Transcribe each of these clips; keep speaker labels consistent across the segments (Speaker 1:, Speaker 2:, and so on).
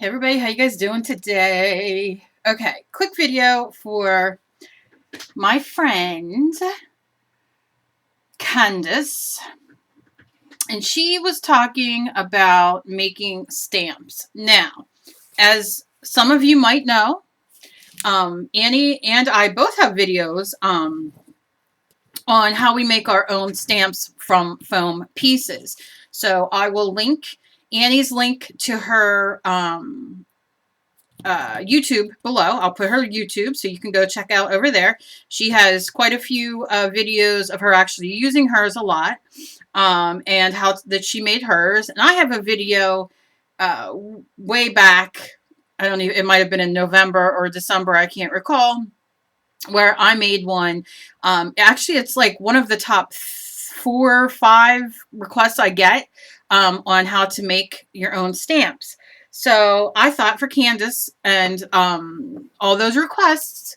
Speaker 1: Hey everybody, how you guys doing today? Okay, quick video for my friend Candace, and she was talking about making stamps. Now, as some of you might know, Annie and I both have videos on how we make our own stamps from foam pieces. So I will link Annie's link to her YouTube below. I'll put her YouTube so you can go check out over there. She has quite a few videos of her actually using hers a lot, and how that she made hers. And I have a video way back. I don't even, it might have been in November or December, I can't recall, where I made one. Actually, it's like one of the top 4 or 5 requests I get on how to make your own stamps. So I thought for Candace and all those requests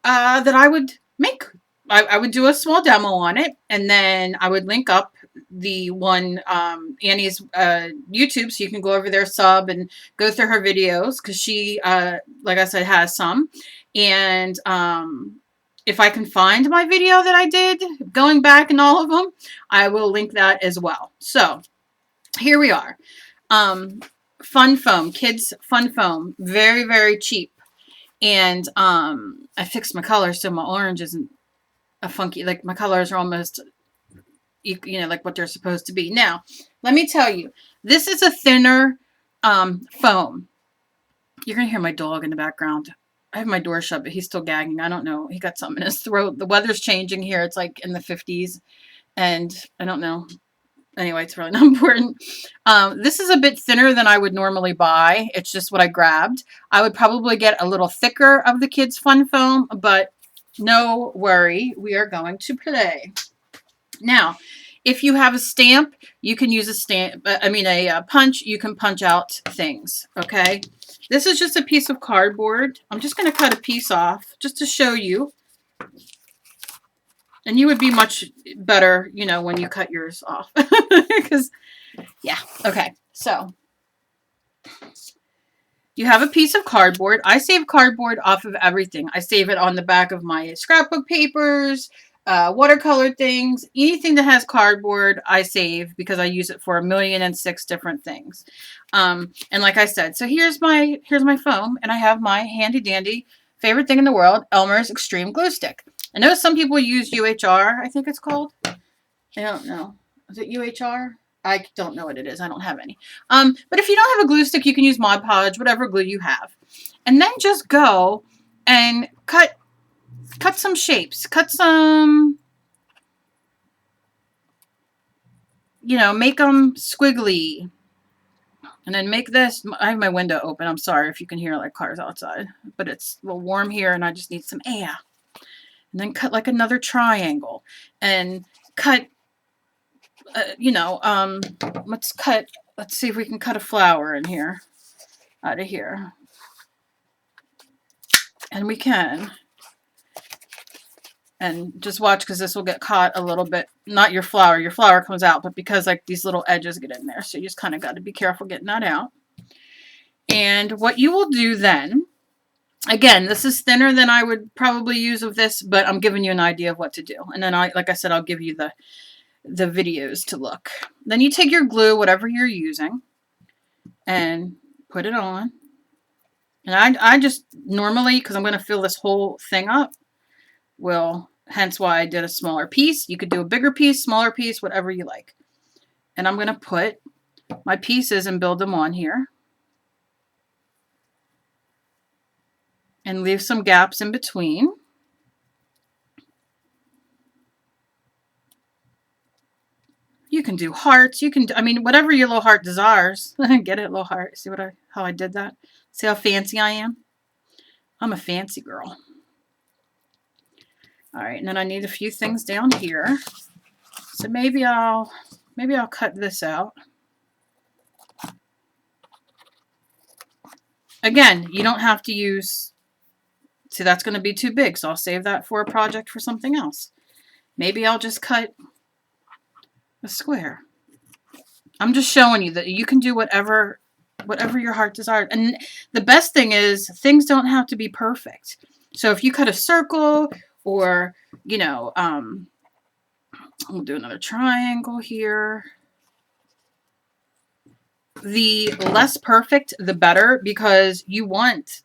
Speaker 1: that I would make, I would do a small demo on it, and then I would link up the one Annie's YouTube, so you can go over there, sub, and go through her videos, because she, like I said, has some. And if I can find my video that I did going back in all of them, I will link that as well. So here we are. Fun foam, kids fun foam, very, very cheap. And I fixed my color so my orange isn't a funky, like my colors are almost, you know, like what they're supposed to be. Now, let me tell you, this is a thinner foam. You're going to hear my dog in the background. I have my door shut, but he's still gagging. I don't know. He got something in his throat. The weather's changing here. It's like in the 50s, and I don't know. Anyway, it's really not important. This is a bit thinner than I would normally buy. It's just what I grabbed. I would probably get a little thicker of the kids' fun foam, but no worry. We are going to play. Now, if you have a stamp, you can use a stamp. A punch. You can punch out things. Okay. This is just a piece of cardboard. I'm just going to cut a piece off just to show you. And you would be much better, you know, when you cut yours off. Because, yeah. Okay. So, you have a piece of cardboard. I save cardboard off of everything. I save it on the back of my scrapbook papers, watercolor things. Anything that has cardboard, I save because I use it for 1,000,006 different things. And like I said, so here's my foam, and I have my handy dandy favorite thing in the world, Elmer's Extreme Glue Stick. I know some people use UHR, I think it's called. I don't know. Is it UHR? I don't know what it is. I don't have any. But if you don't have a glue stick, you can use Mod Podge, whatever glue you have. And then just go and cut some shapes. Cut some, you know, make them squiggly. And then make this. I have my window open. I'm sorry if you can hear like cars outside. But it's a little warm here and I just need some air. And then cut like another triangle. And cut, let's see if we can cut a flower in here, out of here. And we can. And just watch, because this will get caught a little bit. Not your flower comes out, but because like these little edges get in there. So you just kind of got to be careful getting that out. And what you will do then, again, this is thinner than I would probably use of this, but I'm giving you an idea of what to do. And then like I said, I'll give you the videos to look. Then you take your glue, whatever you're using, and put it on. And I just normally, because I'm going to fill this whole thing up, hence why I did a smaller piece. You could do a bigger piece, smaller piece, whatever you like. And I'm going to put my pieces and build them on here. And leave some gaps in between. You can do hearts. You can, whatever your little heart desires. Get it, little heart. See how I did that? See how fancy I am? I'm a fancy girl. All right, and then I need a few things down here. So maybe I'll cut this out. Again, you don't have to use. See, that's going to be too big, so I'll save that for a project for something else. Maybe I'll just cut a square. I'm just showing you that you can do whatever whatever your heart desires. And the best thing is things don't have to be perfect. So if you cut a circle or, you know, we'll do another triangle here. The less perfect, the better, because you want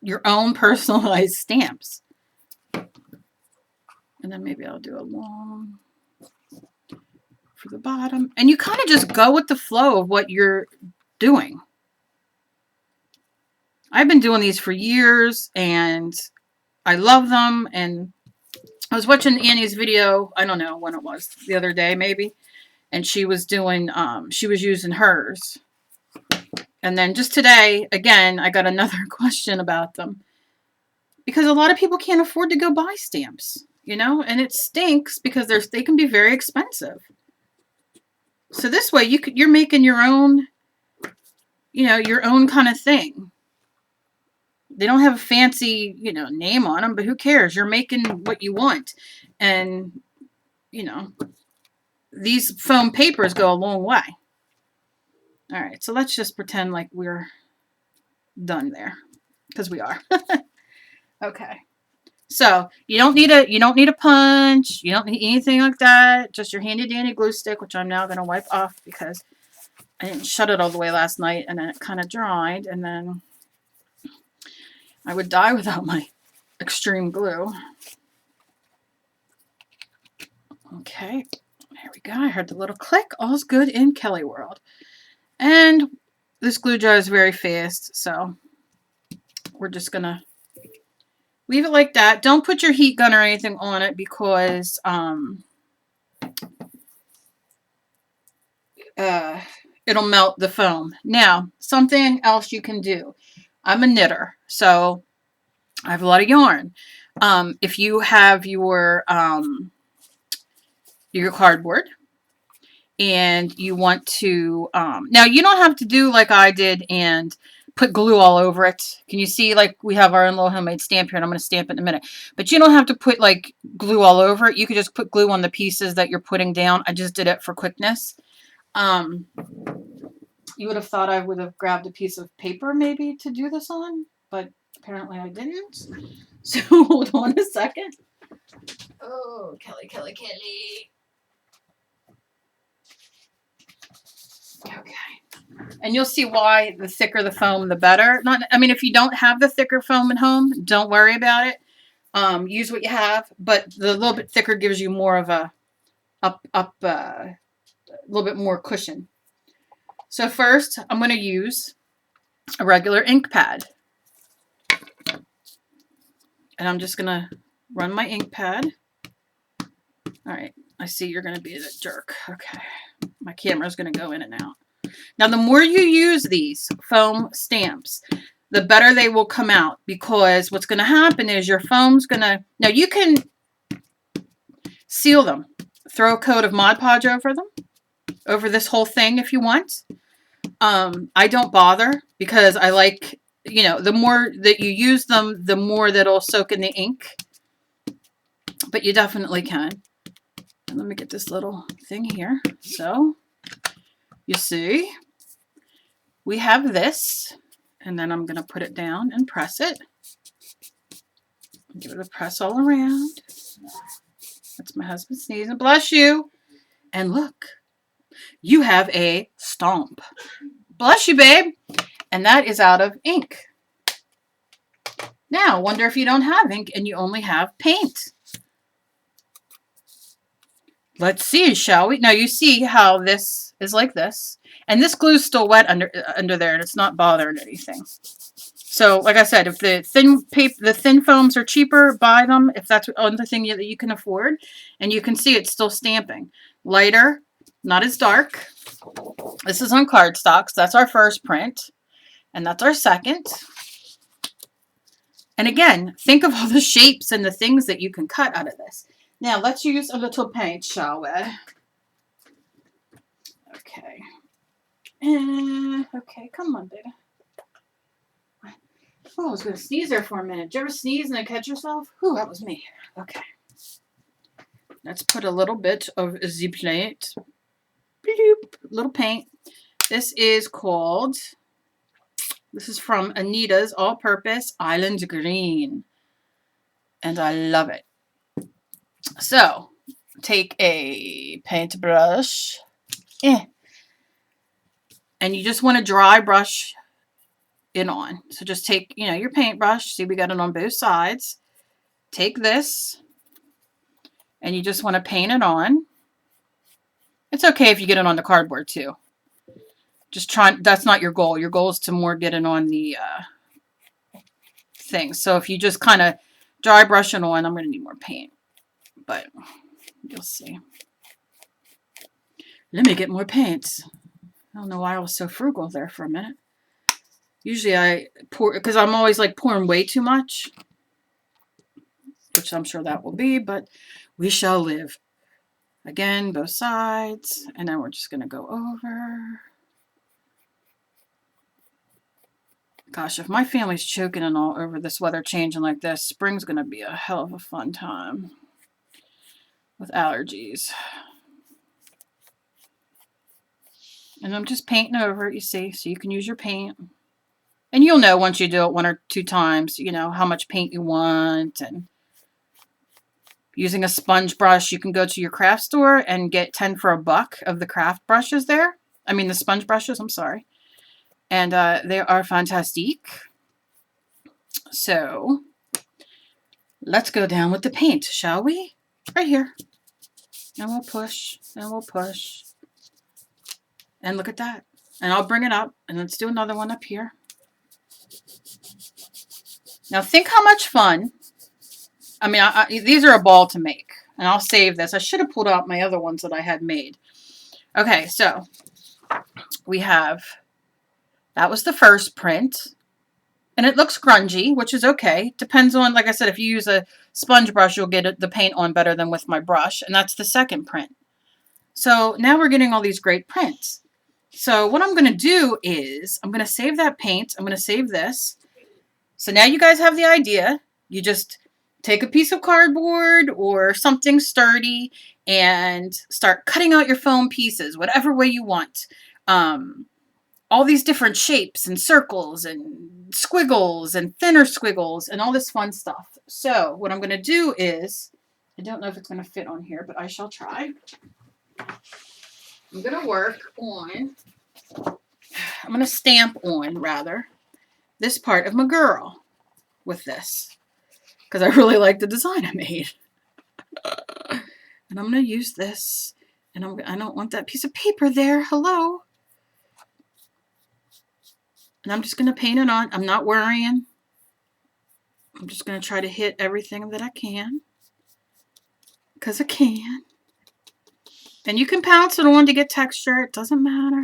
Speaker 1: your own personalized stamps. And then maybe I'll do a long for the bottom. And you kind of just go with the flow of what you're doing. I've been doing these for years and I love them. And I was watching Annie's video, I don't know when it was, the other day maybe. And she was doing, she was using hers. And then just today, again, I got another question about them. Because a lot of people can't afford to go buy stamps, you know? And it stinks because they can be very expensive. So this way, you're making your own, you know, your own kind of thing. They don't have a fancy, you know, name on them, but who cares? You're making what you want. And, you know, these foam papers go a long way. All right, so let's just pretend like we're done there, because we are. Okay. So you don't need a punch. You don't need anything like that. Just your handy dandy glue stick, which I'm now going to wipe off because I didn't shut it all the way last night, and then it kind of dried, and then I would die without my extreme glue. Okay, there we go. I heard the little click. All's good in Kelly World. And this glue dries very fast, so we're just going to leave it like that. Don't put your heat gun or anything on it because it'll melt the foam. Now, something else you can do. I'm a knitter, so I have a lot of yarn. If you have your cardboard and you want to, now you don't have to do like I did and put glue all over it. Can you see, like, we have our own little homemade stamp here, and I'm going to stamp it in a minute. But you don't have to put, like, glue all over it. You could just put glue on the pieces that you're putting down. I just did it for quickness. You would have thought I would have grabbed a piece of paper maybe to do this on, but apparently I didn't. So hold on a second. Oh, Kelly. Okay. And you'll see why the thicker the foam, the better. I mean, if you don't have the thicker foam at home, don't worry about it. Use what you have, but the little bit thicker gives you more of a a little bit more cushion. So first, I'm going to use a regular ink pad. And I'm just going to run my ink pad. All right. I see you're going to be a jerk. Okay. My camera's going to go in and out. Now, the more you use these foam stamps, the better they will come out, because what's going to happen is your foam's going to... Now, you can seal them. Throw a coat of Mod Podge over them, over this whole thing if you want. I don't bother because I like, you know, the more that you use them, the more that it'll soak in the ink. But you definitely can. And let me get this little thing here. So, you see, we have this, and then I'm going to put it down and press it. Give it a press all around. That's my husband sneezing. Bless you. And look, you have a stomp. Bless you, babe. And that is out of ink. Now, wonder if you don't have ink and you only have paint. Let's see, shall we? Now, you see how this is like this. And this glue is still wet under there, and it's not bothering anything. So, like I said, if the thin foams are cheaper, buy them if that's the only thing that you can afford. And you can see it's still stamping. Lighter, not as dark. This is on cardstock, so that's our first print. And that's our second. And again, think of all the shapes and the things that you can cut out of this. Now, let's use a little paint, shall we? Okay. Okay, come on, baby. Oh, I was going to sneeze there for a minute. Did you ever sneeze and then catch yourself? Whew, that was me. Okay. Let's put a little bit of the paint. Little paint. This is called This is from Anita's All-Purpose Island Green. And I love it. So, take a paintbrush. And you just want to dry brush it on. So just take, your paintbrush. See, we got it on both sides. Take this. And you just want to paint it on. It's okay if you get it on the cardboard too. Just try, that's not your goal. Your goal is to more get it on the thing. So if you just kind of dry brush it on, I'm going to need more paint. But you'll see. Let me get more paints. I don't know why I was so frugal there for a minute. Usually I pour, because I'm always like pouring way too much. Which I'm sure that will be, but we shall live. Again, both sides. And then we're just going to go over. Gosh, if my family's choking and all over this weather changing like this, spring's going to be a hell of a fun time with allergies. And I'm just painting over it, you see, so you can use your paint. And you'll know once you do it 1 or 2 times, how much paint you want. And using a sponge brush, you can go to your craft store and get 10 for $1 of the craft brushes there. I mean, the sponge brushes, I'm sorry. And they are fantastic. So, let's go down with the paint, shall we? Right here. And we'll push, and we'll push. And look at that. And I'll bring it up, and let's do another one up here. Now, think how much fun. I mean, these are a ball to make. And I'll save this. I should have pulled out my other ones that I had made. Okay, so we have... That was the first print. And it looks grungy, which is okay. Depends on, like I said, if you use a sponge brush, you'll get the paint on better than with my brush. And that's the second print. So now we're getting all these great prints. So what I'm going to do is I'm going to save that paint. I'm going to save this. So now you guys have the idea. You just take a piece of cardboard or something sturdy and start cutting out your foam pieces, whatever way you want. All these different shapes and circles and squiggles and thinner squiggles and all this fun stuff. So what I'm going to do is, I don't know if it's going to fit on here, but I shall try. I'm going to work on, I'm going to stamp on, rather, this part of my girl with this. Because I really like the design I made. And I'm going to use this. And I don't want that piece of paper there. Hello. And I'm just going to paint it on. I'm not worrying. I'm just going to try to hit everything that I can. Because I can. And you can pounce it on to get texture. It doesn't matter.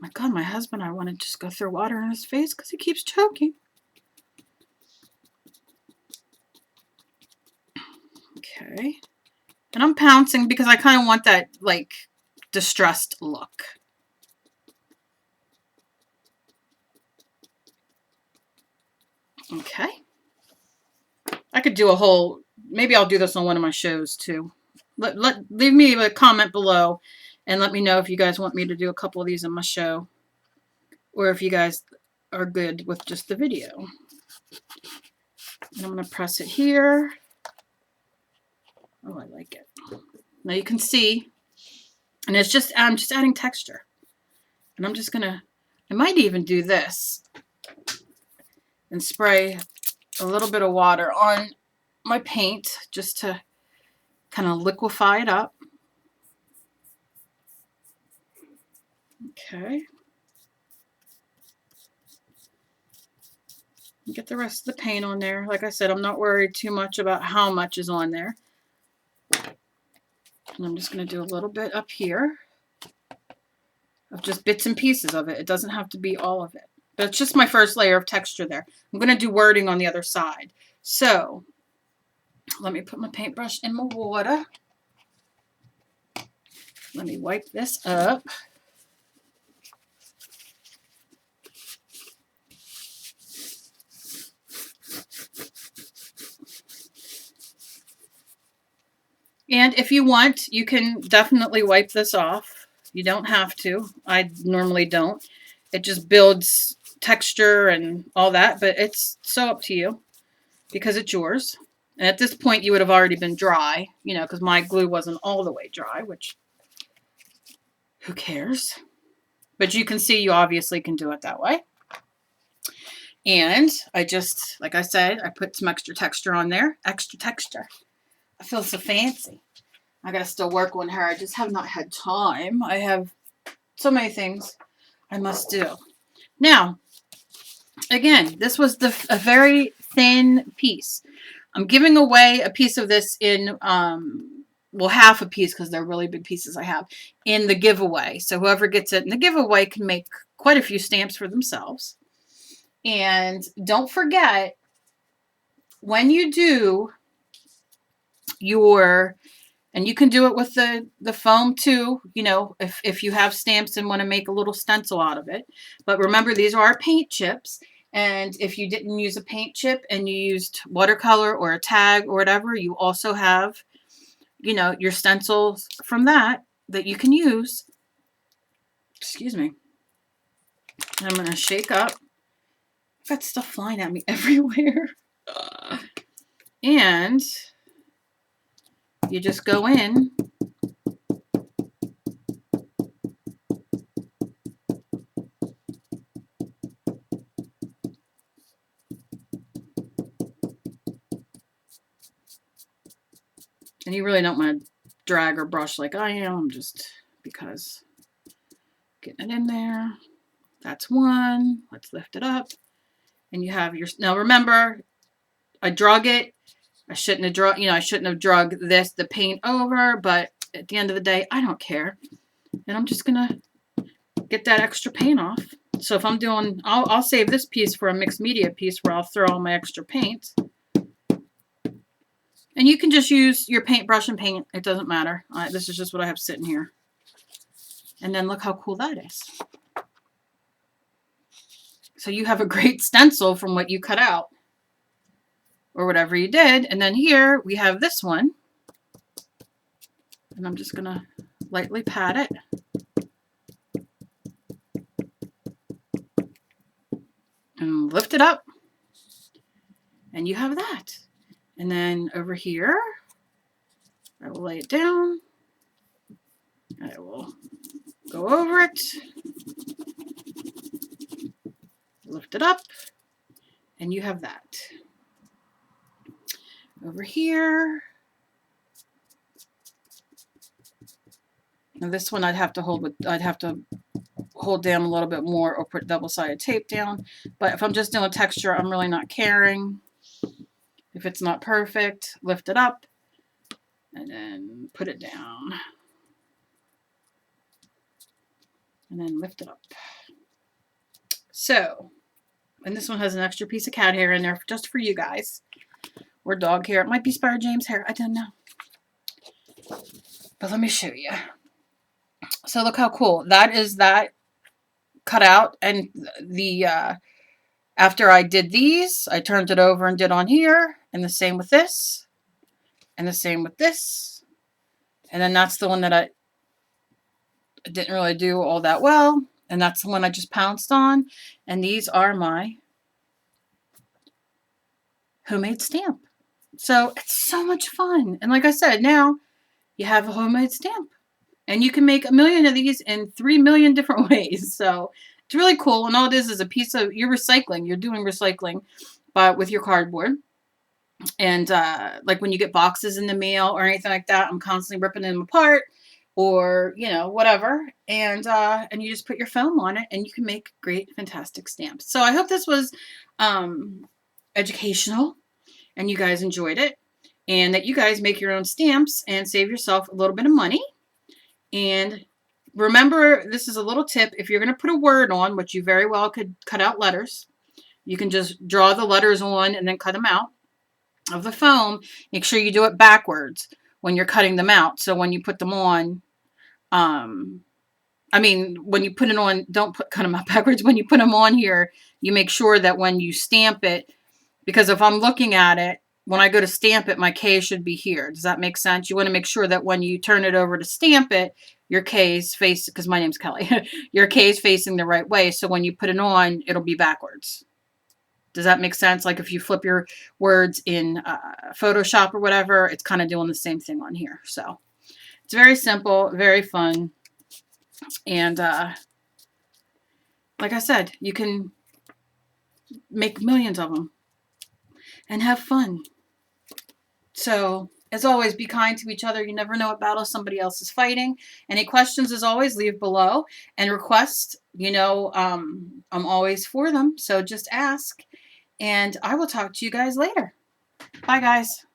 Speaker 1: My God, my husband, I want to just go throw water in his face because he keeps choking. Okay. And I'm pouncing because I kind of want that, like, distressed look. Okay. I could do a whole, maybe I'll do this on one of my shows too. Leave me a comment below and let me know if you guys want me to do a couple of these in my show. Or if you guys are good with just the video. And I'm going to press it here. Oh, I like it. Now you can see, and it's just, I'm just adding texture. And I'm just going to, I might even do this. And spray a little bit of water on my paint just to kind of liquefy it up. Okay. Get the rest of the paint on there. Like I said, I'm not worried too much about how much is on there. And I'm just going to do a little bit up here of just bits and pieces of it. It doesn't have to be all of it. But it's just my first layer of texture there. I'm going to do wording on the other side. So, let me put my paintbrush in my water. Let me wipe this up. And if you want, you can definitely wipe this off. You don't have to. I normally don't. It just builds texture and all that, but it's so up to you because it's yours. And at this point, you would have already been dry, you know, because my glue wasn't all the way dry, which who cares? But you can see you obviously can do it that way. And I just, like I said, I put some extra texture on there. Extra texture. I feel so fancy. I got to still work on her. I just have not had time. I have so many things I must do. Now, again, this was a very thin piece. I'm giving away a piece of this in, well, half a piece because they're really big pieces I have in the giveaway. So whoever gets it in the giveaway can make quite a few stamps for themselves. And don't forget, when you do your, and you can do it with the foam too, you know, if you have stamps and want to make a little stencil out of it. But remember, these are our paint chips. And if you didn't use a paint chip and you used watercolor or a tag or whatever, you also have, you know, your stencils from that you can use. Excuse me. I'm going to shake up. I've got stuff flying at me everywhere. And you just go in. And you really don't want to drag or brush like I am, just because. Getting it in there. That's one. Let's lift it up. And you have your, now remember, I drug it. I shouldn't have drug, you know, I shouldn't have drug the paint over, but at the end of the day, I don't care. And I'm just going to get that extra paint off. So if I'm doing, I'll save this piece for a mixed media piece where I'll throw all my extra paint. And you can just use your paintbrush and paint. It doesn't matter. This is just what I have sitting here. And then look how cool that is. So you have a great stencil from what you cut out or whatever you did. And then here we have this one. And I'm just going to lightly pat it. And lift it up. And you have that. And then over here, I will lay it down. I will go over it. Lift it up. And you have that. Over here. Now this one I'd have to hold down a little bit more or put double-sided tape down. But if I'm just doing texture, I'm really not caring. If it's not perfect, lift it up and then put it down. And then lift it up. So, and this one has an extra piece of cat hair in there just for you guys. Or dog hair. It might be Spire James hair. I don't know. But let me show you. So look how cool. That is that cut out. And the after I did these, I turned it over and did on here. And the same with this. And the same with this. And then that's the one that I didn't really do all that well. And that's the one I just pounced on. And these are my homemade stamp. So it's so much fun. And like I said, now you have a homemade stamp. And you can make a million of these in 3 million different ways. So it's really cool. And all it is a piece of, you're recycling. You're doing recycling but with your cardboard. And like when you get boxes in the mail or anything like that, I'm constantly ripping them apart. Or, you know, whatever. And you just put your foam on it and you can make great, fantastic stamps. So I hope this was educational and you guys enjoyed it. And that you guys make your own stamps and save yourself a little bit of money. And remember, this is a little tip. If you're going to put a word on, which you very well could cut out letters, you can just draw the letters on and then cut them out of the foam. Make sure you do it backwards when you're cutting them out. So when you put them on, I mean, when you put it on, cut them out backwards. When you put them on here, you make sure that when you stamp it, because if I'm looking at it, when I go to stamp it, my K should be here. Does that make sense? You want to make sure that when you turn it over to stamp it, your K is face, because my name's Kelly. Your K is facing the right way. So when you put it on, it'll be backwards. Does that make sense? Like if you flip your words in Photoshop or whatever, it's kind of doing the same thing on here. So it's very simple, very fun. And like I said, you can make millions of them and have fun. So as always, be kind to each other. You never know what battle somebody else is fighting. Any questions, as always, leave below. And requests, you know, I'm always for them. So just ask. And I will talk to you guys later. Bye, guys.